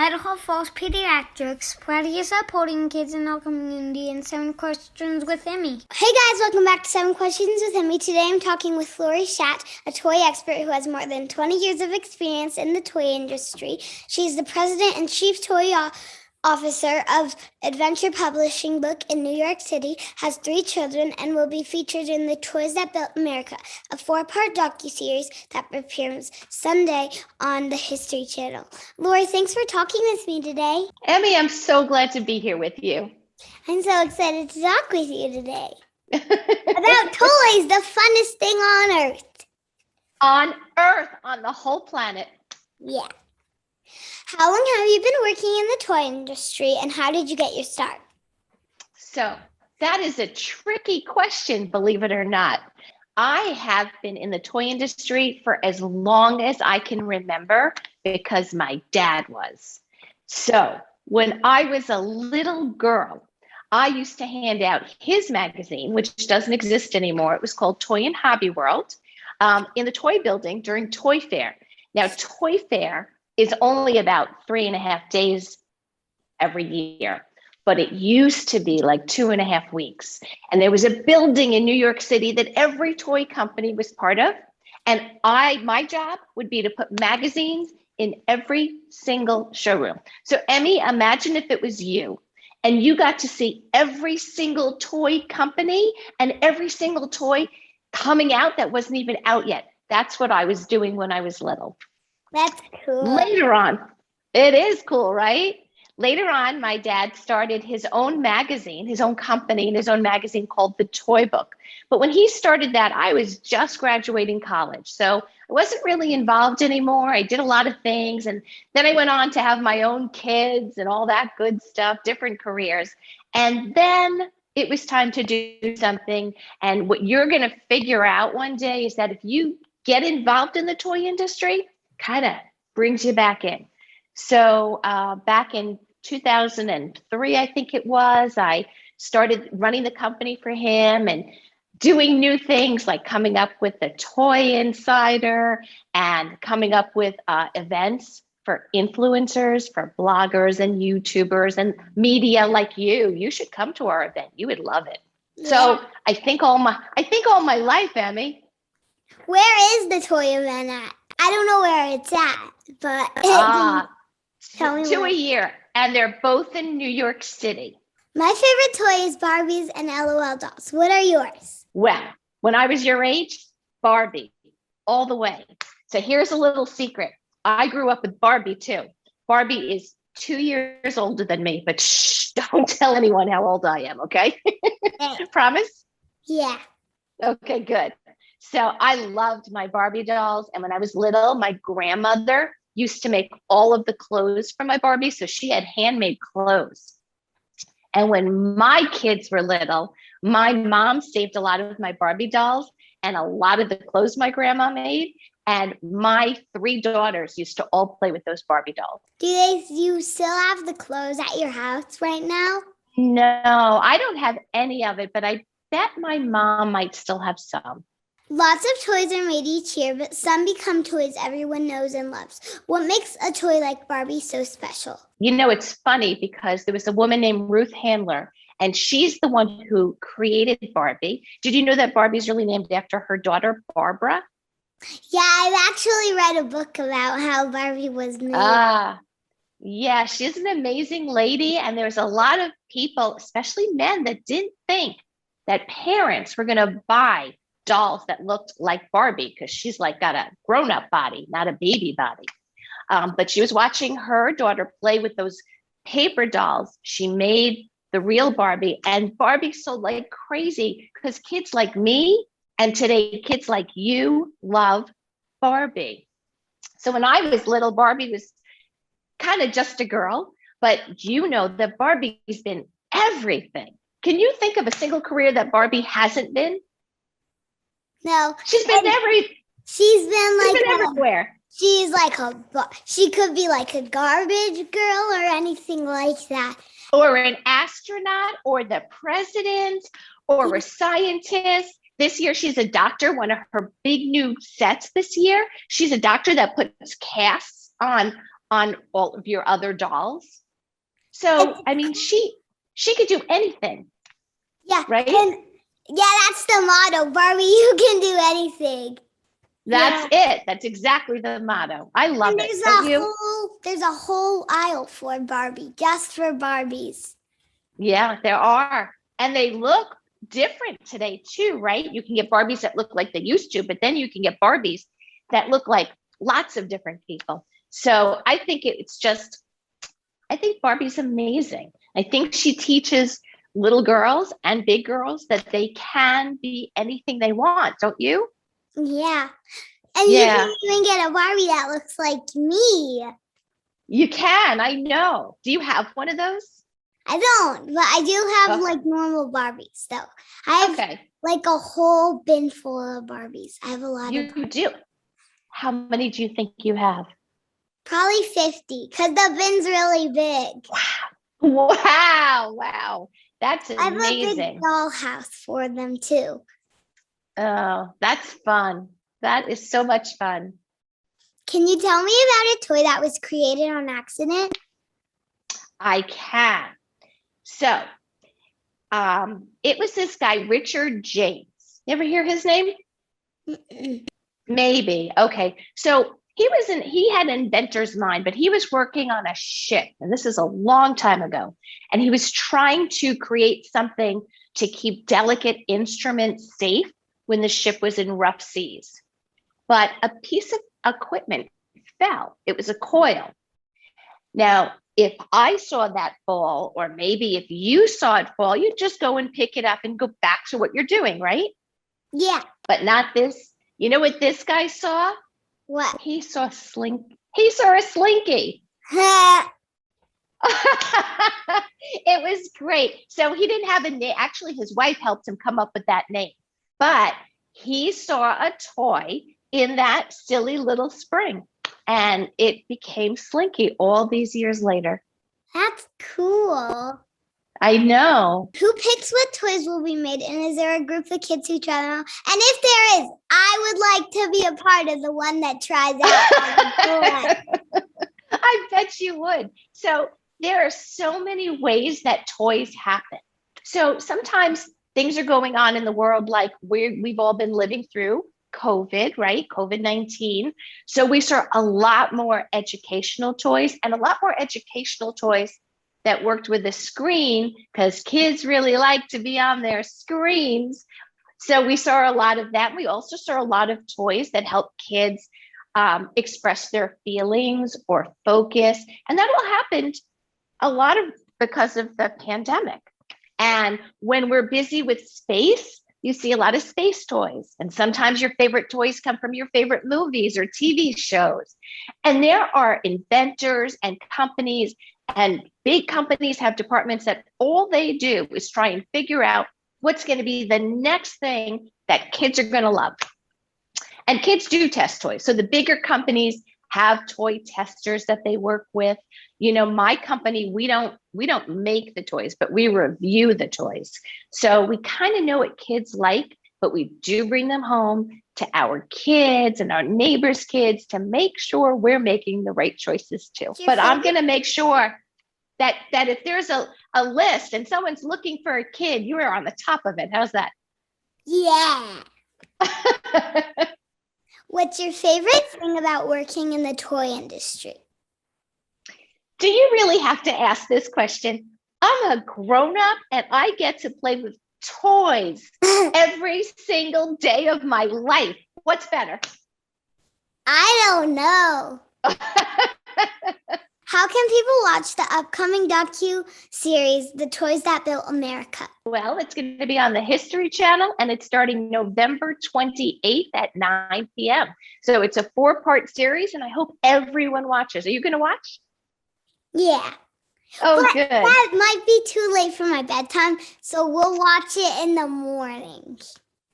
Idaho Falls Pediatrics, proudly supporting kids in our community, and 7 Questions with Emmy. Hey guys, welcome back to 7 Questions with Emmy. Today I'm talking with Laurie Schacht, a toy expert who has more than 20 years of experience in the toy industry. She's the president and chief toy officer of Adventure Publishing Book in New York City, has 3 children, and will be featured in The Toys That Built America, a 4-part docuseries that premieres Sunday on the History Channel. Laurie, thanks for talking with me today. Emmy, I'm so glad to be here with you. I'm so excited to talk with you today about toys, the funnest thing on earth. On Earth, on the whole planet. Yeah. How long have you been working in the toy industry, and how did you get your start? So that is a tricky question, believe it or not. I have been in the toy industry for as long as I can remember because my dad was. So when I was a little girl, I used to hand out his magazine, which doesn't exist anymore. It was called Toy and Hobby World, in the toy building during Toy Fair. Now, Toy Fair is only about 3.5 days every year, but it used to be like 2.5 weeks. And there was a building in New York City that every toy company was part of. And my job would be to put magazines in every single showroom. So Emmy, imagine if it was you and you got to see every single toy company and every single toy coming out that wasn't even out yet. That's what I was doing when I was little. That's cool. Later on, it is cool, right? Later on, my dad started his own magazine, his own company, and his own magazine called The Toy Book. But when he started that, I was just graduating college. So I wasn't really involved anymore. I did a lot of things. And then I went on to have my own kids and all that good stuff, different careers. And then it was time to do something. And what you're going to figure out one day is that if you get involved in the toy industry, kind of brings you back in. So back in 2003, I think it was, I started running the company for him and doing new things like coming up with the Toy Insider and coming up with events for influencers, for bloggers and YouTubers and media like you. You should come to our event. You would love it. Yeah. So I think all my life, Emmy. Where is the toy event at? I don't know where it's at, but tell me 2 a year, and they're both in New York City. My favorite toy is Barbies and LOL dolls. What are yours? Well, when I was your age, Barbie, all the way. So here's a little secret. I grew up with Barbie too. Barbie is 2 years older than me, but shh, don't tell anyone how old I am, okay? Promise? Yeah. Okay, good. So I loved my Barbie dolls. And when I was little, my grandmother used to make all of the clothes for my Barbie. So she had handmade clothes. And when my kids were little, my mom saved a lot of my Barbie dolls and a lot of the clothes my grandma made. And my 3 daughters used to all play with those Barbie dolls. Do you still have the clothes at your house right now? No, I don't have any of it, but I bet my mom might still have some. Lots of toys are made each year, but some become toys everyone knows and loves. What makes a toy like Barbie so special? You know, it's funny because there was a woman named Ruth Handler, and she's the one who created Barbie. Did you know that Barbie's really named after her daughter, Barbara? Yeah, I've actually read a book about how Barbie was made. Yeah, she's an amazing lady, and there's a lot of people, especially men, that didn't think that parents were going to buy dolls that looked like Barbie because she's like got a grown-up body, not a baby body. But she was watching her daughter play with those paper dolls. She made the real Barbie, and Barbie sold like crazy because kids like me and today kids like you love Barbie. So when I was little, Barbie was kind of just a girl, but you know that Barbie's been everything. Can you think of a single career that Barbie hasn't been? No. She's been everywhere. She's like she could be like a garbage girl or anything like that. Or an astronaut or the president or a scientist. This year, she's a doctor. One of her big new sets this year, she's a doctor that puts casts on on all of your other dolls. So, I mean, she could do anything. Yeah. Right? And yeah, that's the motto. Barbie, you can do anything. That's it. That's exactly the motto. I love it. Don't you? There's a whole aisle for Barbie, just for Barbies. Yeah, there are. And they look different today too, right? You can get Barbies that look like they used to, but then you can get Barbies that look like lots of different people. So I think I think Barbie's amazing. I think she teaches little girls and big girls that they can be anything they want, don't you? Yeah. And you can even get a Barbie that looks like me. You can, I know. Do you have one of those? I don't, but I do have like normal Barbies though. I have like a whole bin full of Barbies. I have a lot of Barbies. You do? How many do you think you have? Probably 50, because the bin's really big. Wow. That's amazing. I have a big dollhouse for them too. Oh, that's fun. That is so much fun. Can you tell me about a toy that was created on accident? I can. So, it was this guy, Richard James. You ever hear his name? Maybe. Okay. So he had an inventor's mind, but he was working on a ship, and this is a long time ago. And he was trying to create something to keep delicate instruments safe when the ship was in rough seas. But a piece of equipment fell. It was a coil. Now, if I saw that fall, or maybe if you saw it fall, you'd just go and pick it up and go back to what you're doing, right? Yeah. But not this. You know what this guy saw? What? He saw a slinky. It was great. So he didn't have a name. Actually, his wife helped him come up with that name. But he saw a toy in that silly little spring, and it became Slinky all these years later. That's cool. I know. Who picks what toys will be made? And is there a group of kids who try them out? And if there is, I would like to be a part of the one that tries out. I bet you would. So there are so many ways that toys happen. So sometimes things are going on in the world like we've all been living through COVID, right? COVID-19. So we saw a lot more educational toys and a lot more educational toys that worked with a screen, because kids really like to be on their screens. So we saw a lot of that. We also saw a lot of toys that help kids express their feelings or focus. And that all happened a lot of because of the pandemic. And when we're busy with space, you see a lot of space toys. And sometimes your favorite toys come from your favorite movies or TV shows. And there are inventors and companies, and big companies have departments that all they do is try and figure out what's going to be the next thing that kids are going to love. And kids do test toys. So the bigger companies have toy testers that they work with. You know, my company, we don't make the toys, but we review the toys. So we kind of know what kids like, but we do bring them home to our kids and our neighbors' kids to make sure we're making the right choices too. But I'm going to make sure that if there's a list and someone's looking for a kid, you are on the top of it. How's that? Yeah. What's your favorite thing about working in the toy industry? Do you really have to ask this question? I'm a grown-up and I get to play with toys every single day of my life. What's better? I don't know. How can people watch the upcoming docu-series, The Toys That Built America? Well, it's going to be on the History Channel, and it's starting November 28th at 9 p.m. So it's a 4-part series, and I hope everyone watches. Are you going to watch? Yeah. Oh, but good. That might be too late for my bedtime, so we'll watch it in the morning.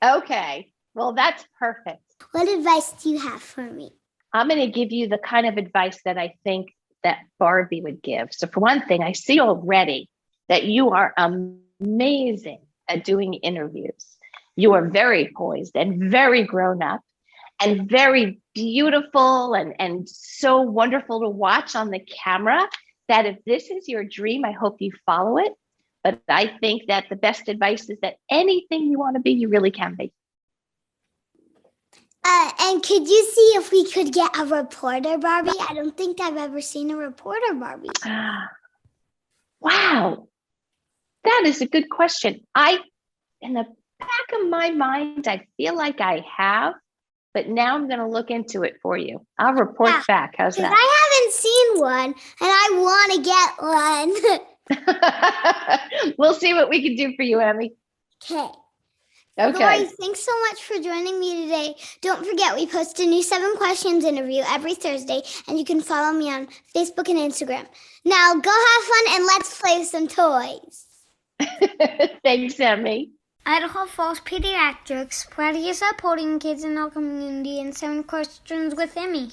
Okay. Well, that's perfect. What advice do you have for me? I'm going to give you the kind of advice that I think that Barbie would give. So for one thing, I see already that you are amazing at doing interviews. You are very poised and very grown up. and very beautiful and so wonderful to watch on the camera that if this is your dream, I hope you follow it. But I think that the best advice is that anything you want to be, you really can be. And could you see if we could get a reporter Barbie? I don't think I've ever seen a reporter Barbie. Wow. That is a good question. In the back of my mind, I feel like I have, but now I'm going to look into it for you. I'll report back. How's that? I haven't seen one, and I want to get one. We'll see what we can do for you, Emmy. Okay. Okay. Laurie, thanks so much for joining me today. Don't forget, we post a new 7 Questions interview every Thursday, and you can follow me on Facebook and Instagram. Now, go have fun and let's play with some toys. Thanks, Emmy. Idaho Falls Pediatrics, proudly supporting kids in our community, and 7 Questions with Emmy.